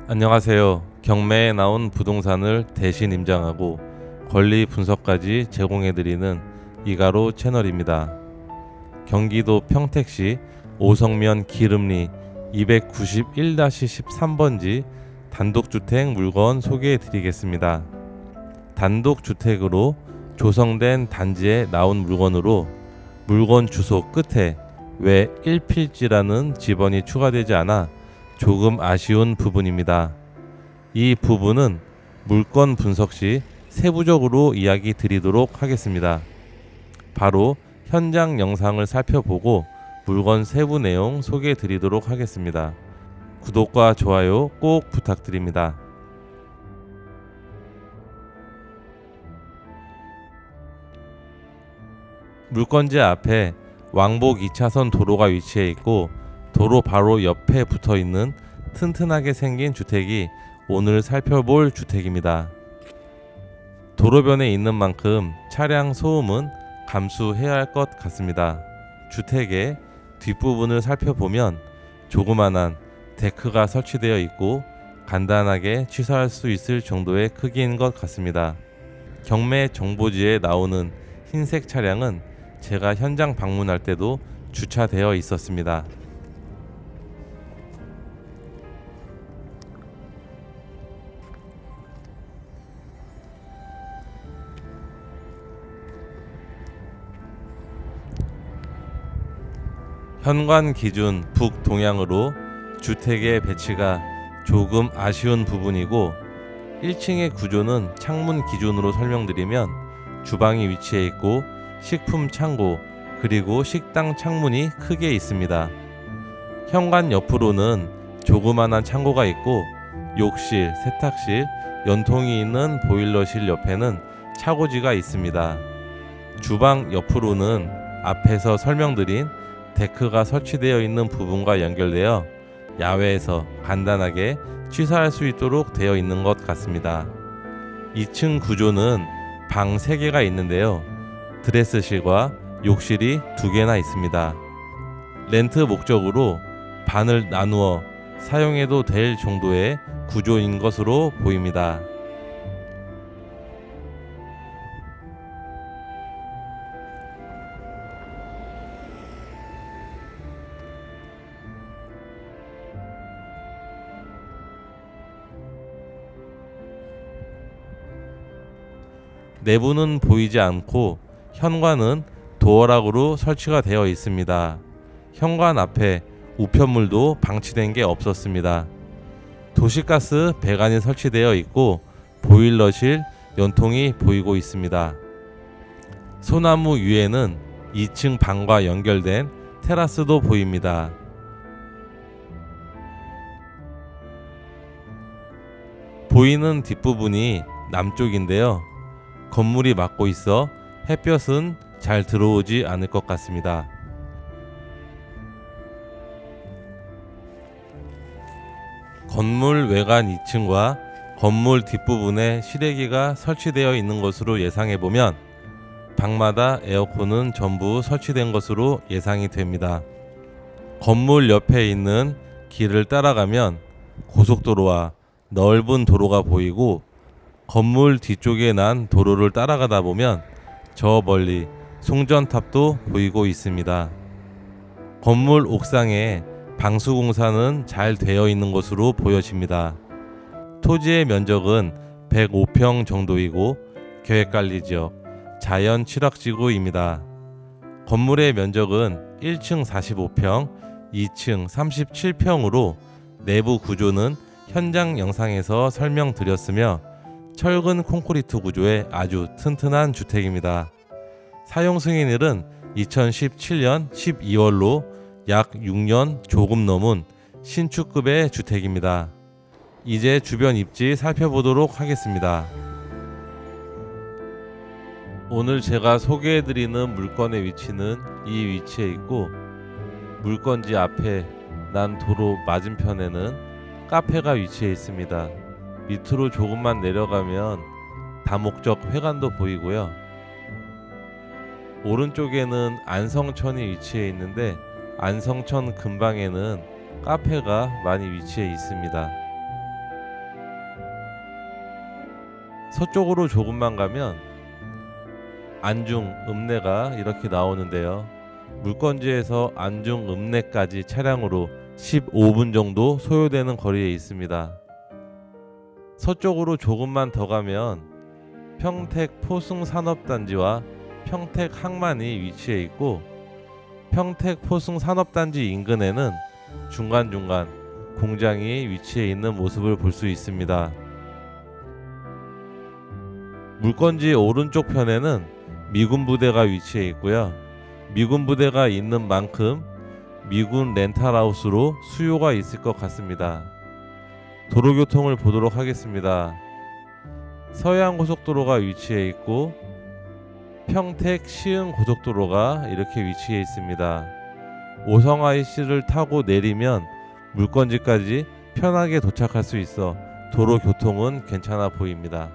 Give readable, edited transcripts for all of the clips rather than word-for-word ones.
안녕하세요. 경매에 나온 부동산을 대신 임장하고 권리 분석까지 제공해드리는 이가로 채널입니다. 경기도 평택시 오성면 기름리 291-13번지 단독주택 물건 소개해드리겠습니다. 단독주택으로 조성된 단지에 나온 물건으로 물건 주소 끝에 왜 1필지라는 지번이 추가되지 않아 조금 아쉬운 부분입니다. 이 부분은 물건 분석 시 세부적으로 이야기 드리도록 하겠습니다. 바로 현장 영상을 살펴보고 물건 세부 내용 소개해 드리도록 하겠습니다. 구독과 좋아요 꼭 부탁드립니다. 물건지 앞에 왕복 2차선 도로가 위치해 있고 도로 바로 옆에 붙어 있는 튼튼하게 생긴 주택이 오늘 살펴볼 주택입니다. 도로변에 있는 만큼 차량 소음은 감수해야 할 것 같습니다. 주택의 뒷부분을 살펴보면 조그만한 데크가 설치되어 있고 간단하게 취사할 수 있을 정도의 크기인 것 같습니다. 경매 정보지에 나오는 흰색 차량은 제가 현장 방문할 때도 주차되어 있었습니다. 현관 기준 북동향으로 주택의 배치가 조금 아쉬운 부분이고 1층의 구조는 창문 기준으로 설명드리면 주방이 위치해 있고 식품 창고 그리고 식당 창문이 크게 있습니다. 현관 옆으로는 조그만한 창고가 있고 욕실, 세탁실, 연통이 있는 보일러실 옆에는 차고지가 있습니다. 주방 옆으로는 앞에서 설명드린 데크가 설치되어 있는 부분과 연결되어 야외에서 간단하게 취사할 수 있도록 되어 있는 것 같습니다. 2층 구조는 방 3개가 있는데요. 드레스실과 욕실이 2개나 있습니다. 렌트 목적으로 반을 나누어 사용해도 될 정도의 구조인 것으로 보입니다. 내부는 보이지 않고 현관은 도어락으로 설치가 되어 있습니다. 현관 앞에 우편물도 방치된 게 없었습니다. 도시가스 배관이 설치되어 있고 보일러실 연통이 보이고 있습니다. 소나무 위에는 2층 방과 연결된 테라스도 보입니다. 보이는 뒷부분이 남쪽인데요. 건물이 막고 있어 햇볕은 잘 들어오지 않을 것 같습니다. 건물 외관 2층과 건물 뒷부분에 실외기가 설치되어 있는 것으로 예상해보면 방마다 에어컨은 전부 설치된 것으로 예상이 됩니다. 건물 옆에 있는 길을 따라가면 고속도로와 넓은 도로가 보이고 건물 뒤쪽에 난 도로를 따라가다 보면 저 멀리 송전탑도 보이고 있습니다. 건물 옥상에 방수공사는 잘 되어 있는 것으로 보여집니다. 토지의 면적은 105평 정도이고 계획관리지역 자연 취락지구입니다. 건물의 면적은 1층 45평, 2층 37평으로 내부 구조는 현장 영상에서 설명드렸으며 철근 콘크리트 구조의 아주 튼튼한 주택입니다. 사용 승인일은 2017년 12월로 약 6년 조금 넘은 신축급의 주택입니다. 이제 주변 입지 살펴보도록 하겠습니다. 오늘 제가 소개해드리는 물건의 위치는 이 위치에 있고 물건지 앞에 난 도로 맞은편에는 카페가 위치해 있습니다. 밑으로 조금만 내려가면 다목적 회관도 보이고요. 오른쪽에는 안성천이 위치해 있는데 안성천 근방에는 카페가 많이 위치해 있습니다. 서쪽으로 조금만 가면 안중, 읍내가 이렇게 나오는데요. 물건지에서 안중, 읍내까지 차량으로 15분 정도 소요되는 거리에 있습니다. 서쪽으로 조금만 더 가면 평택 포승산업단지와 평택 항만이 위치해 있고, 평택 포승산업단지 인근에는 중간중간 공장이 위치해 있는 모습을 볼 수 있습니다. 물건지 오른쪽 편에는 미군 부대가 위치해 있고요. 미군 부대가 있는 만큼 미군 렌탈하우스로 수요가 있을 것 같습니다. 도로교통을 보도록 하겠습니다. 서해안고속도로가 위치해 있고 평택 시흥고속도로가 이렇게 위치해 있습니다. 오성IC를 타고 내리면 물건지까지 편하게 도착할 수 있어 도로교통은 괜찮아 보입니다.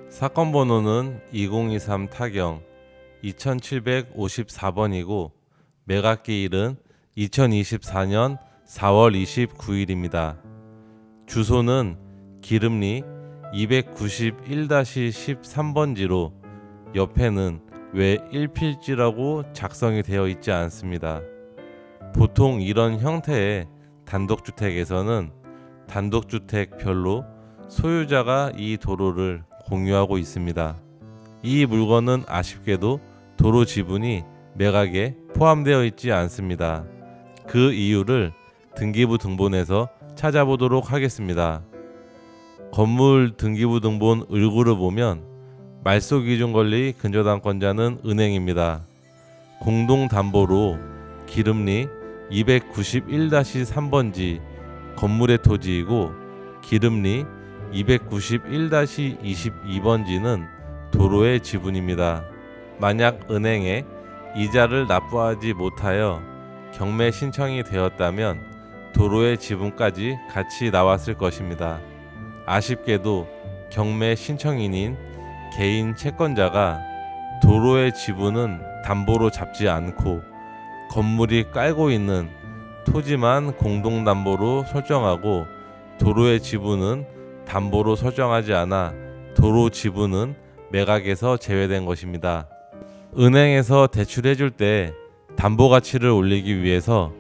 사건 번호는 2023 타경 2754번이고 매각기일은 2024년 4월 29일입니다. 주소는 기름리 291-13번지로 옆에는 왜 1필지라고 작성이 되어 있지 않습니다. 보통 이런 형태의 단독주택에서는 단독주택별로 소유자가 이 도로를 공유하고 있습니다. 이 물건은 아쉽게도 도로 지분이 매각에 포함되어 있지 않습니다. 그 이유를 등기부 등본에서 찾아보도록 하겠습니다. 건물 등기부 등본 을구를 보면 말소기준권리 근저당권자는 은행입니다. 공동담보로 기름리 291-3번지 건물의 토지이고 기름리 291-22번지는 도로의 지분입니다. 만약 은행에 이자를 납부하지 못하여 경매 신청이 되었다면 도로의 지분까지 같이 나왔을 것입니다. 아쉽게도 경매 신청인인 개인 채권자가 도로의 지분은 담보로 잡지 않고 건물이 깔고 있는 토지만 공동담보로 설정하고 도로의 지분은 담보로 설정하지 않아 도로 지분은 매각에서 제외된 것입니다. 은행에서 대출해줄 때 담보 가치를 올리기 위해서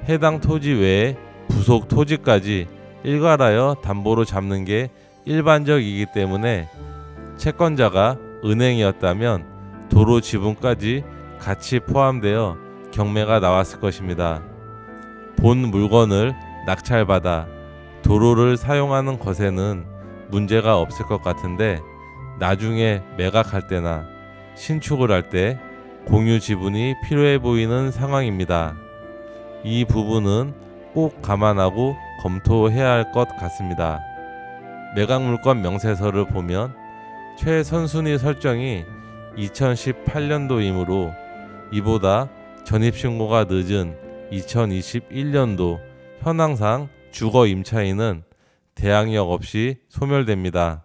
해당 토지 외에 부속 토지까지 일괄하여 담보로 잡는 게 일반적이기 때문에 채권자가 은행이었다면 도로 지분까지 같이 포함되어 경매가 나왔을 것입니다. 본 물건을 낙찰받아 도로를 사용하는 것에는 문제가 없을 것 같은데 나중에 매각할 때나 신축을 할 때 공유 지분이 필요해 보이는 상황입니다. 이 부분은 꼭 감안하고 검토해야 할 것 같습니다. 매각물건 명세서를 보면 최선순위 설정이 2018년도이므로 이보다 전입신고가 늦은 2021년도 현황상 주거 임차인은 대항력 없이 소멸됩니다.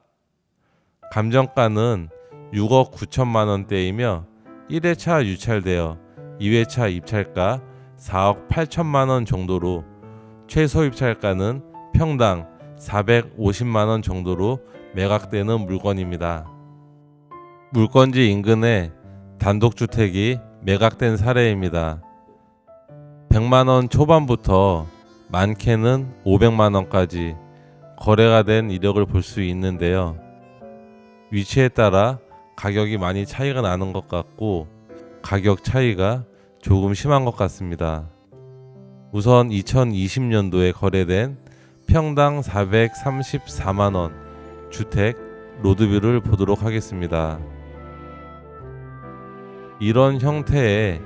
감정가는 6억 9천만 원대이며 1회차 유찰되어 2회차 입찰가 4억 8천만 원 정도로 최소 입찰가는 평당 450만 원 정도로 매각되는 물건입니다. 물건지 인근에 단독주택이 매각된 사례입니다. 100만 원 초반부터 많게는 500만 원까지 거래가 된 이력을 볼 수 있는데요. 위치에 따라 가격이 많이 차이가 나는 것 같고 가격 차이가 조금 심한 것 같습니다. 우선 2020년도에 거래된 평당 434만 원 주택 로드뷰를 보도록 하겠습니다. 이런 형태의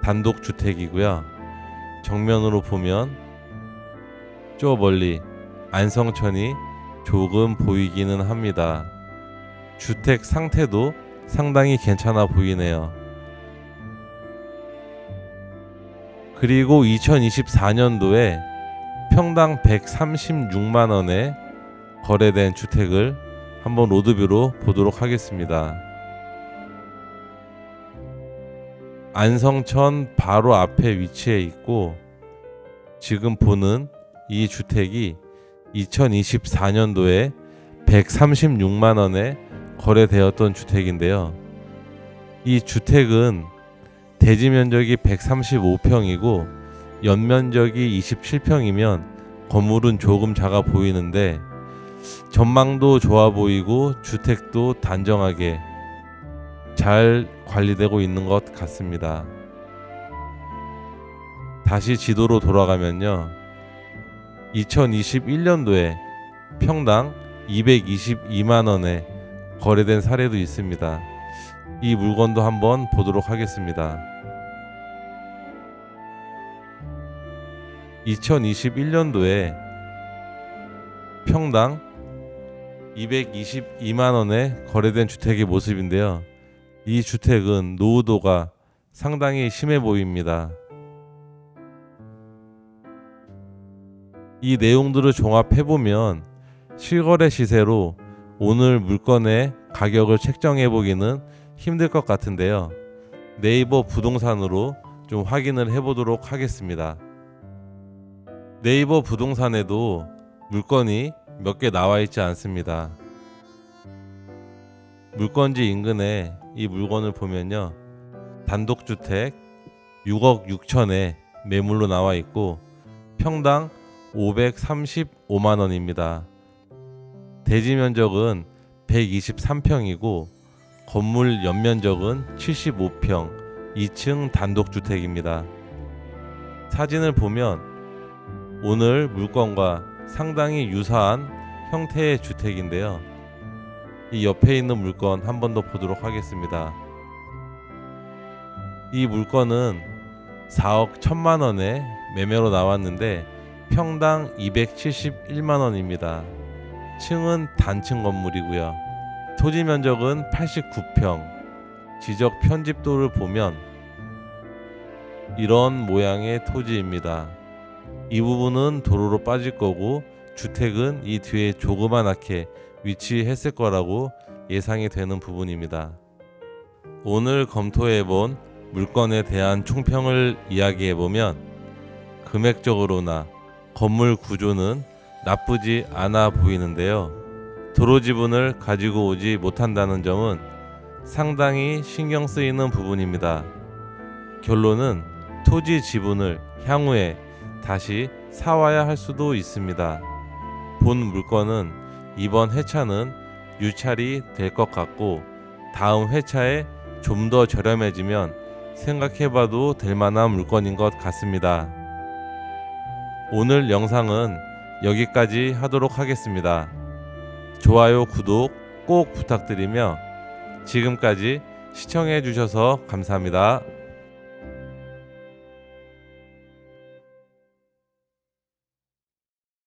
단독주택이고요. 정면으로 보면 저 멀리 안성천이 조금 보이기는 합니다. 주택 상태도 상당히 괜찮아 보이네요. 그리고 2024년도에 평당 136만 원에 거래된 주택을 한번 로드뷰로 보도록 하겠습니다. 안성천 바로 앞에 위치해 있고 지금 보는 이 주택이 2024년도에 136만 원에 거래되었던 주택인데요. 이 주택은 대지 면적이 135평이고 연면적이 27평이면 건물은 조금 작아 보이는데 전망도 좋아 보이고 주택도 단정하게 잘 관리되고 있는 것 같습니다. 다시 지도로 돌아가면요. 2021년도에 평당 222만 원에 거래된 사례도 있습니다. 이 물건도 한번 보도록 하겠습니다. 2021년도에 평당 222만 원에 거래된 주택의 모습인데요. 이 주택은 노후도가 상당히 심해 보입니다. 이 내용들을 종합해보면 실거래 시세로 오늘 물건의 가격을 책정해보기는 힘들 것 같은데요. 네이버 부동산으로 좀 확인을 해보도록 하겠습니다. 네이버 부동산에도 물건이 몇 개 나와 있지 않습니다. 물건지 인근에 이 물건을 보면요. 단독주택 6억 6천에 매물로 나와 있고 평당 535만 원입니다. 대지 면적은 123평이고 건물 연면적은 75평 2층 단독주택입니다. 사진을 보면 오늘 물건과 상당히 유사한 형태의 주택인데요. 이 옆에 있는 물건 한 번 더 보도록 하겠습니다. 이 물건은 4억 1천만 원에 매매로 나왔는데 평당 271만 원입니다. 층은 단층 건물이고요. 토지 면적은 89평. 지적 편집도를 보면 이런 모양의 토지입니다. 이 부분은 도로로 빠질 거고 주택은 이 뒤에 조그만하게 위치했을 거라고 예상이 되는 부분입니다. 오늘 검토해본 물건에 대한 총평을 이야기해보면 금액적으로나 건물 구조는 나쁘지 않아 보이는데요. 도로 지분을 가지고 오지 못한다는 점은 상당히 신경 쓰이는 부분입니다. 결론은 토지 지분을 향후에 다시 사와야 할 수도 있습니다. 본 물건은 이번 회차는 유찰이 될 것 같고 다음 회차에 좀 더 저렴해지면 생각해봐도 될 만한 물건인 것 같습니다. 오늘 영상은 여기까지 하도록 하겠습니다. 좋아요, 구독 꼭 부탁드리며 지금까지 시청해 주셔서 감사합니다.